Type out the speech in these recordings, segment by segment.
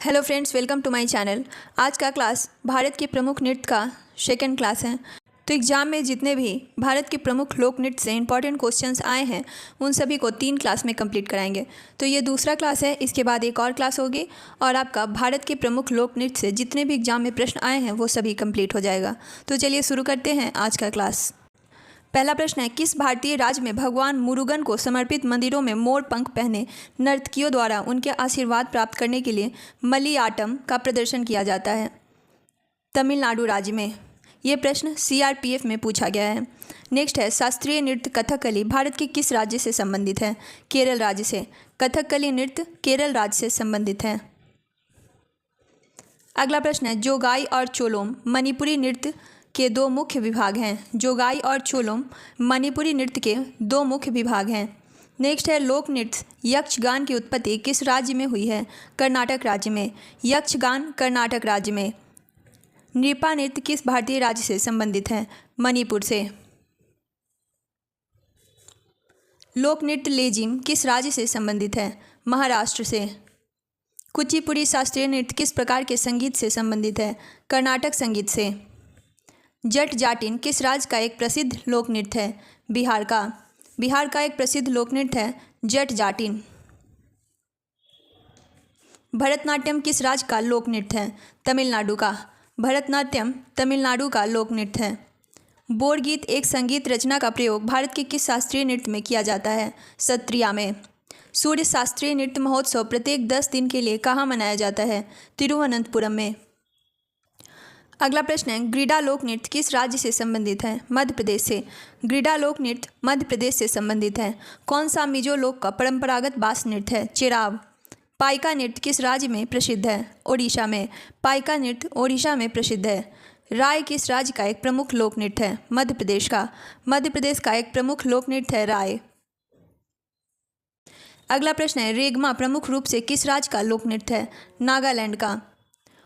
Hello friends, welcome to my channel. आज का class Bharat के प्रमुख नृत्य का सेकंड क्लास है। तो एग्ज़ाम में जितने भी भारत के प्रमुख लोक नृत्य से इंपॉर्टेंट क्वेश्चंस आए हैं उन सभी को 3 क्लास में कंप्लीट कराएंगे। तो ये दूसरा क्लास है, इसके बाद एक और क्लास होगी और आपका भारत के प्रमुख लोक नृत्य से जितने भी एग्ज़ाम में प्रश्न आए हैं वो सभी कंप्लीट हो जाएगा। तो चलिए शुरू करते हैं आज का क्लास। पहला प्रश्न है, किस भारतीय राज्य में भगवान मुरुगन को समर्पित मंदिरों में मोर पंख पहने नर्तकियों द्वारा उनके आशीर्वाद प्राप्त करने के लिए मलियाटम का प्रदर्शन किया जाता है? तमिलनाडु राज्य में। ये प्रश्न सीआरपीएफ में पूछा गया है। नेक्स्ट है, शास्त्रीय नृत्य कथकली भारत के किस राज्य से संबंधित है? केरल राज्य से। कथकली नृत्य केरल राज्य से संबंधित है। अगला प्रश्न है, जोगाई और चोलोम मणिपुरी नृत्य के 2 मुख्य विभाग हैं। जोगाई और चोलोम मणिपुरी नृत्य के 2 मुख्य विभाग हैं। नेक्स्ट है, लोक नृत्य यक्षगान की उत्पत्ति किस राज्य में हुई है? कर्नाटक राज्य में। यक्षगान कर्नाटक राज्य में। नृपा नृत्य किस भारतीय राज्य से संबंधित है? मणिपुर से। लोक नृत्य लेजिम किस राज्य से संबंधित है? महाराष्ट्र से। कुचिपुड़ी शास्त्रीय नृत्य किस प्रकार के संगीत से संबंधित है? कर्नाटक संगीत से। जट जाटिन किस राज्य का एक प्रसिद्ध लोक नृत्य है? बिहार का। बिहार का एक प्रसिद्ध लोक नृत्य है जट जाटिन। भरतनाट्यम किस राज्य का लोक नृत्य है? तमिलनाडु का। भरतनाट्यम तमिलनाडु का लोक नृत्य है। बोर गीत एक संगीत रचना का प्रयोग भारत के किस शास्त्रीय नृत्य में किया जाता है? सत्रिया में। सूर्य शास्त्रीय नृत्य महोत्सव प्रत्येक 10 दिन के लिए कहाँ मनाया जाता है? तिरुवनंतपुरम में। अगला प्रश्न है, ग्रीडा लोक नृत्य किस राज्य से संबंधित है? मध्य प्रदेश से। ग्रीडा लोक नृत्य मध्य प्रदेश से संबंधित है। कौन सा मिजो लोक का परंपरागत बास नृत्य है? चेराव। पाइका नृत्य किस राज्य में प्रसिद्ध है? ओडिशा में। पाइका नृत्य ओडिशा में प्रसिद्ध है। राय किस राज्य का एक प्रमुख लोक नृत्य है? मध्य प्रदेश का। मध्य प्रदेश का एक प्रमुख लोक नृत्य है राय। अगला प्रश्न है, रेगमा प्रमुख रूप से किस राज्य का लोक नृत्य है? नागालैंड का।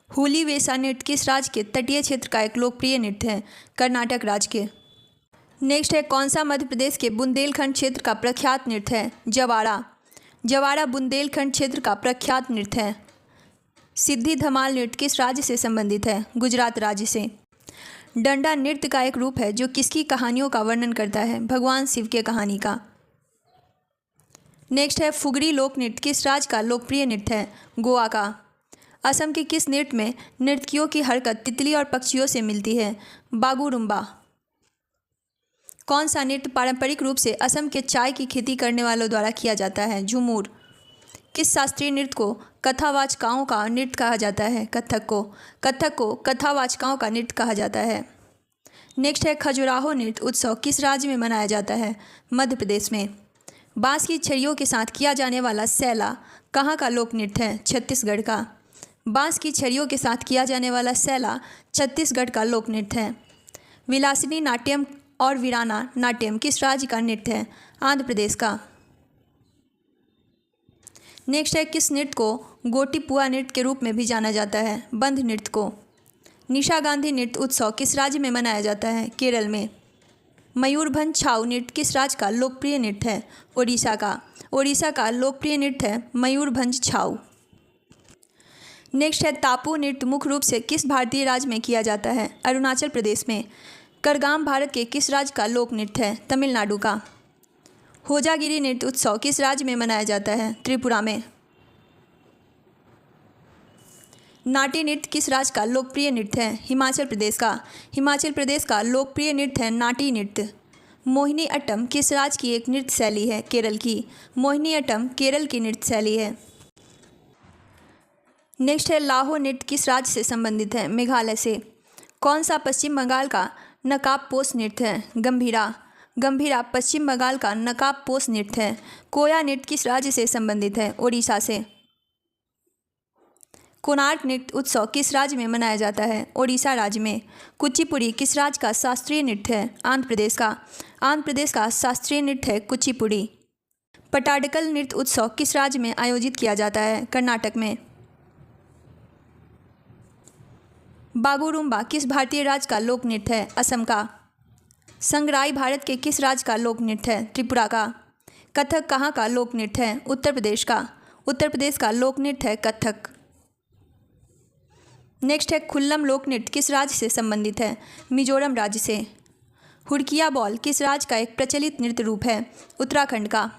हुली वेसा नृत्य किस राज्य के तटीय क्षेत्र का एक लोकप्रिय नृत्य है? कर्नाटक राज्य के। नेक्स्ट है, कौन सा मध्य प्रदेश के बुंदेलखंड क्षेत्र का प्रख्यात नृत्य है? जवाड़ा। जवाड़ा बुंदेलखंड क्षेत्र का प्रख्यात नृत्य है। सिद्धि धमाल नृत्य किस राज्य से संबंधित है? गुजरात राज्य से। डंडा नृत्य का एक रूप है जो किसकी कहानियों का वर्णन करता है? भगवान शिव के कहानी का। नेक्स्ट है, फुगड़ी लोक नृत्य किस राज्य का लोकप्रिय नृत्य है? गोवा का। असम के किस नृत्य में नर्तकियों की हरकत तितली और पक्षियों से मिलती है? बागुरुम्बा। कौन सा नृत्य पारंपरिक रूप से असम के चाय की खेती करने वालों द्वारा किया जाता है? झूमर। किस शास्त्रीय नृत्य को कथावाचकाओं का नृत्य कहा जाता है? कथक को। कथक को कथावाचकाओं का नृत्य कहा जाता है। नेक्स्ट है, खजुराहो नृत्य उत्सव किस राज्य में मनाया जाता है? मध्य प्रदेश में। बांस की छड़ियों के साथ किया जाने वाला सैला कहाँ का लोक नृत्य है? छत्तीसगढ़ का। बांस की छड़ियों के साथ किया जाने वाला सैला छत्तीसगढ़ का लोक नृत्य है। विलासिनी नाट्यम और वीराना नाट्यम किस राज्य का नृत्य है? आंध्र प्रदेश का। नेक्स्ट है, किस नृत्य को गोटीपुआ नृत्य के रूप में भी जाना जाता है? बंध नृत्य को। निशा गांधी नृत्य उत्सव किस राज्य में मनाया जाता है? केरल में। मयूरभंज छाऊ नृत्य किस राज्य का लोकप्रिय नृत्य है? ओडिशा का। ओडिशा का लोकप्रिय नृत्य है मयूरभंज छाऊ। नेक्स्ट है, तापू नृत्य मुख्य रूप से किस भारतीय राज्य में किया जाता है? अरुणाचल प्रदेश में। करगाम भारत के किस राज्य का लोक नृत्य है? तमिलनाडु का। होजागिरी नृत्य उत्सव किस राज्य में मनाया जाता है? त्रिपुरा में। नाटी नृत्य किस राज्य का लोकप्रिय नृत्य है? हिमाचल प्रदेश का। हिमाचल प्रदेश का लोकप्रिय नृत्य है नाटी नृत्य। मोहिनी अट्टम किस राज्य की एक नृत्य शैली है? केरल की। मोहिनी अट्टम केरल की नृत्य शैली है। नेक्स्ट है, लाहो नृत्य किस राज्य से संबंधित है? मेघालय से। कौन सा पश्चिम बंगाल का नकाबपोश नृत्य है? गंभीरा। गंभीरा पश्चिम बंगाल का नकाबपोश नृत्य है। कोया नृत्य किस राज्य से संबंधित है? ओडिशा से। कोणार्क नृत्य उत्सव किस राज्य में मनाया जाता है? ओडिशा राज्य में। कुचिपुड़ी किस राज्य का शास्त्रीय नृत्य है? आंध्र प्रदेश का। आंध्र प्रदेश का शास्त्रीय नृत्य है कुचिपुड़ी। पटाडकल नृत्य उत्सव किस राज्य में आयोजित किया जाता है? कर्नाटक में। बागुरुम्बा किस भारतीय राज्य का लोक नृत्य है? असम का। संगराई भारत के किस राज्य का लोक नृत्य है? त्रिपुरा का। कथक कहाँ का लोक नृत्य है? उत्तर प्रदेश का। उत्तर प्रदेश का लोक नृत्य है कथक। नेक्स्ट है खुल्लम लोक नृत्य किस राज्य से संबंधित है? मिजोरम राज्य से। हुड़किया बॉल किस राज्य का एक प्रचलित नृत्य रूप है? उत्तराखंड का।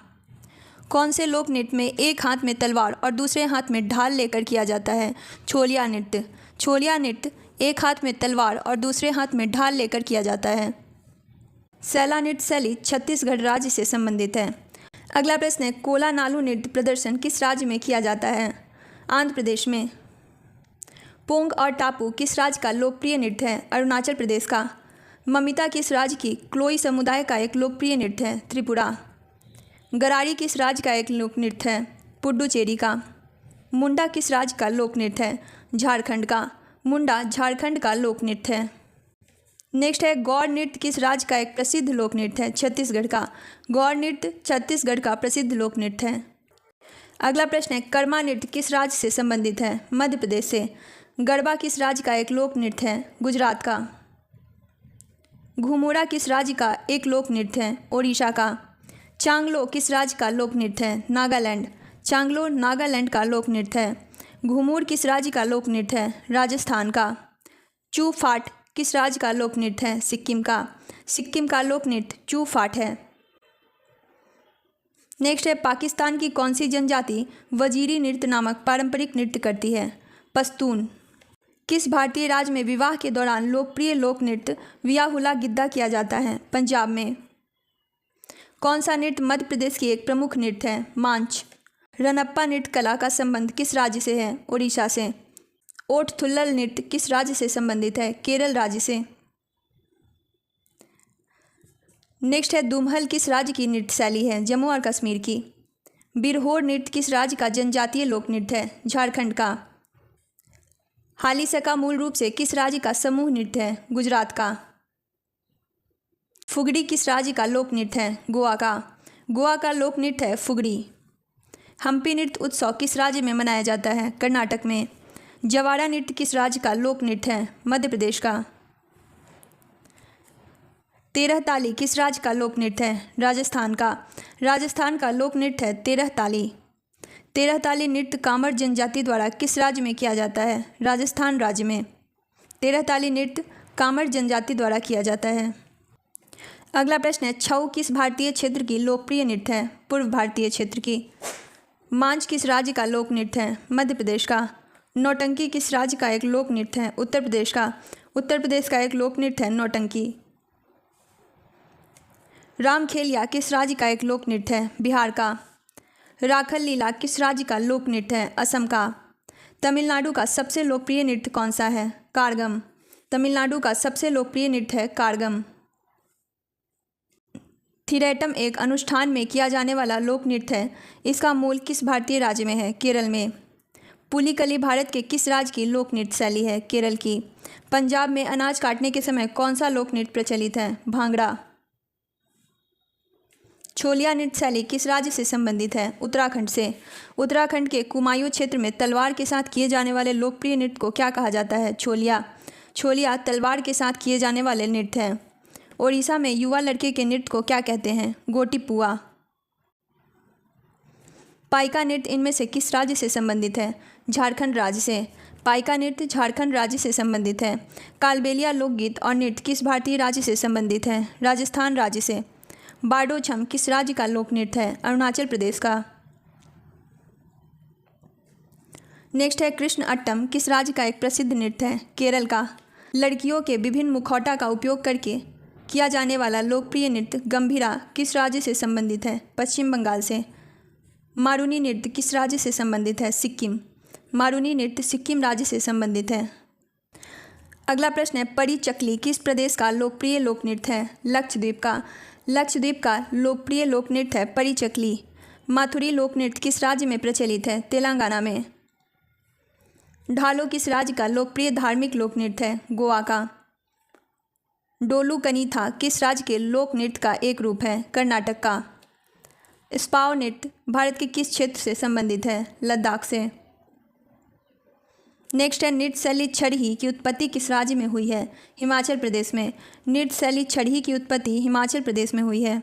कौन से लोक नृत्य में एक हाथ में तलवार और दूसरे हाथ में ढाल लेकर किया जाता है? छोलिया नृत्य। छोलिया नृत्य एक हाथ में तलवार और दूसरे हाथ में ढाल लेकर किया जाता है। सैला नृत्य शैली छत्तीसगढ़ राज्य से संबंधित है। अगला प्रश्न है कोला नालू नृत्य प्रदर्शन किस राज्य में किया जाता है? आंध्र प्रदेश में। पोंग और टापू किस राज्य का लोकप्रिय नृत्य है? अरुणाचल प्रदेश का। ममिता किस राज्य की क्लोई समुदाय का एक लोकप्रिय नृत्य है? त्रिपुरा। गरारी किस राज्य का एक लोक नृत्य है? पुडुचेरी का। मुंडा किस राज्य का लोक नृत्य है? झारखंड का। मुंडा झारखंड का लोक नृत्य है। नेक्स्ट है गौड़ नृत्य किस राज्य का एक प्रसिद्ध लोक नृत्य है? छत्तीसगढ़ का। गौड़ नृत्य छत्तीसगढ़ का प्रसिद्ध लोक नृत्य है। अगला प्रश्न है कर्मा नृत्य किस राज्य से संबंधित है? मध्य प्रदेश से। गरबा किस राज्य का एक लोक नृत्य है? गुजरात का। घुमोड़ा किस राज्य का एक लोक नृत्य है? ओडिशा का। चांगलो किस राज्य का लोक नृत्य है? नागालैंड। चांगलो नागालैंड का लोक नृत्य है। घुमूर किस राज्य का लोक नृत्य है? राजस्थान का। चू फाट किस राज्य का लोक नृत्य है? सिक्किम का। सिक्किम का लोक नृत्य चू फाट है। नेक्स्ट है पाकिस्तान की कौन सी जनजाति वजीरी नृत्य नामक पारंपरिक नृत्य करती है? पश्तून। किस भारतीय राज्य में विवाह के दौरान लोकप्रिय लोक नृत्य वियाहुला गिद्दा किया जाता है? पंजाब में। कौन सा नृत्य मध्य प्रदेश की एक प्रमुख नृत्य है? मांच। रनप्पा नृत्य कला का संबंध किस राज्य से है? ओडिशा से। ओठ थुल्लल नृत्य किस राज्य से संबंधित है? केरल राज्य से। नेक्स्ट है दुमहल किस राज्य की नृत्य शैली है? जम्मू और कश्मीर की। बिरहोर नृत्य किस राज्य का जनजातीय लोक नृत्य है? झारखंड का। हालीसका मूल रूप से किस राज्य का समूह नृत्य है? गुजरात का। फुगड़ी किस राज्य का लोक नृत्य है? गोवा का। गोवा का लोक नृत्य है फुगड़ी। हम्पी नृत्य उत्सव किस राज्य में मनाया जाता है? कर्नाटक में। जवाड़ा नृत्य किस राज्य का लोक नृत्य है? मध्य प्रदेश का। तेरह ताली किस राज्य का लोक नृत्य है? राजस्थान का। राजस्थान का लोक नृत्य है तेरह ताली। तेरह ताली नृत्य कामर जनजाति द्वारा किस राज्य में किया जाता है? राजस्थान राज्य में। तेरह ताली नृत्य कामर जनजाति द्वारा किया जाता है। अगला प्रश्न है छऊ किस भारतीय क्षेत्र की लोकप्रिय नृत्य है? पूर्व भारतीय क्षेत्र की। मांझ किस राज्य का लोक नृत्य है? मध्य प्रदेश का। नौटंकी किस राज्य का एक लोक नृत्य है? उत्तर प्रदेश का। उत्तर प्रदेश का एक लोक नृत्य है नौटंकी। रामखेलिया किस राज्य का एक लोक नृत्य है? बिहार का। राखल लीला किस राज्य का लोक नृत्य है? असम का। तमिलनाडु का सबसे लोकप्रिय नृत्य कौन सा है? कारगम। तमिलनाडु का सबसे लोकप्रिय नृत्य है कारगम। थिरेटम एक अनुष्ठान में किया जाने वाला लोक नृत्य है। इसका मूल किस भारतीय राज्य में है? केरल में। पुलिकली भारत के किस राज्य की लोक नृत्य शैली है? केरल की। पंजाब में अनाज काटने के समय कौन सा लोक नृत्य प्रचलित है? भांगड़ा। छोलिया नृत्य शैली किस राज्य से संबंधित है? उत्तराखंड से। उत्तराखंड के कुमायूं क्षेत्र में तलवार के साथ किए जाने वाले लोकप्रिय नृत्य को क्या कहा जाता है? छोलिया। छोलिया तलवार के साथ किए जाने वाले नृत्य हैं। ओडिशा में युवा लड़के के नृत्य को क्या कहते हैं? गोटीपुआ। पाइका नृत्य इनमें से किस राज्य से संबंधित है? झारखंड राज्य से। पाइका नृत्य झारखंड राज्य से संबंधित है। कालबेलिया लोकगीत और नृत्य किस भारतीय राज्य से संबंधित है? राजस्थान राज्य से। बारडो छम किस राज्य का लोक नृत्य है? अरुणाचल प्रदेश का। नेक्स्ट है कृष्ण अट्टम किस राज्य का एक प्रसिद्ध नृत्य है? केरल का। लड़कियों के विभिन्न मुखौटा का उपयोग करके किया जाने वाला लोकप्रिय नृत्य गंभीरा किस राज्य से संबंधित है? पश्चिम बंगाल से। मारूनी नृत्य किस राज्य से संबंधित है? सिक्किम। मारूनी नृत्य सिक्किम राज्य से संबंधित है। अगला प्रश्न है परी चकली किस प्रदेश का लोकप्रिय लोक नृत्य है? लक्षद्वीप का। लक्षद्वीप का लोकप्रिय लोक नृत्य है परी चकली। माथुरी लोक नृत्य किस राज्य में प्रचलित है? तेलंगाना में। ढालो किस राज्य का लोकप्रिय धार्मिक लोक नृत्य है? गोवा का। डोलू कनीथा किस राज्य के लोक नृत्य का एक रूप है? कर्नाटक का। स्पाव नृत्य भारत के किस क्षेत्र से संबंधित है? लद्दाख से। नेक्स्ट है नृत्य शैली छड़ही की उत्पत्ति किस राज्य में हुई है? हिमाचल प्रदेश में। नृत्य शैली छड़ही की उत्पत्ति हिमाचल प्रदेश में हुई है।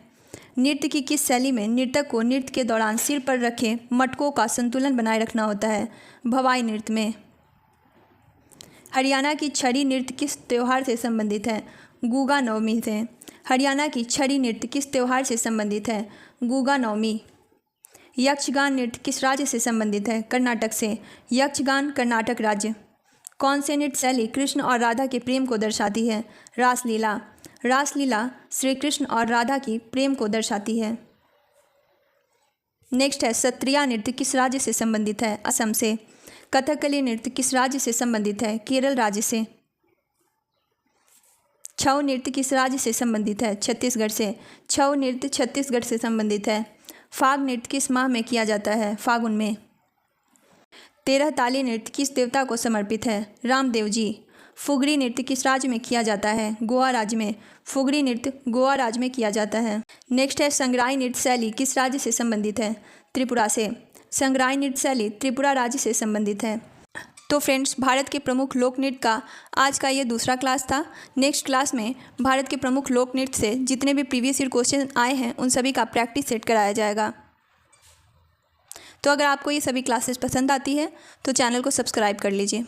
नृत्य की किस शैली में नर्तक को नृत्य के दौरान सिर पर रखे मटकों का संतुलन बनाए रखना होता है? भवाई नृत्य में। हरियाणा की छड़ी नृत्य किस त्यौहार से संबंधित है? गुगा नवमी से। हरियाणा की छड़ी नृत्य किस त्यौहार से संबंधित है? गुगा नवमी। यक्षगान नृत्य किस राज्य से संबंधित है? कर्नाटक से। यक्षगान कर्नाटक राज्य। कौन से नृत्य शैली कृष्ण और राधा के प्रेम को दर्शाती है? रासलीला। रासलीला श्री कृष्ण और राधा की प्रेम को दर्शाती है। नेक्स्ट है सत्रिया नृत्य किस राज्य से संबंधित है? असम से। कथकली नृत्य किस राज्य से संबंधित है? केरल राज्य से। छऊ नृत्य किस राज्य से संबंधित है? छत्तीसगढ़ से। छऊ नृत्य छत्तीसगढ़ से संबंधित है। फाग नृत्य किस माह में किया जाता है? फागुन में। 13 ताली नृत्य किस देवता को समर्पित है? रामदेव जी। फुगड़ी नृत्य किस राज्य में किया जाता है? गोवा राज्य में। फुगड़ी नृत्य गोवा राज्य में किया जाता है। नेक्स्ट है संग्राही नृत्य शैली किस राज्य से संबंधित है? त्रिपुरा से। संग्राही नृत्य शैली त्रिपुरा राज्य से संबंधित है। तो फ्रेंड्स, भारत के प्रमुख लोक नृत्य का आज का ये दूसरा क्लास था। नेक्स्ट क्लास में भारत के प्रमुख लोक नृत्य से जितने भी प्रीवियस ईयर क्वेश्चन आए हैं उन सभी का प्रैक्टिस सेट कराया जाएगा। तो अगर आपको ये सभी क्लासेस पसंद आती है तो चैनल को सब्सक्राइब कर लीजिए।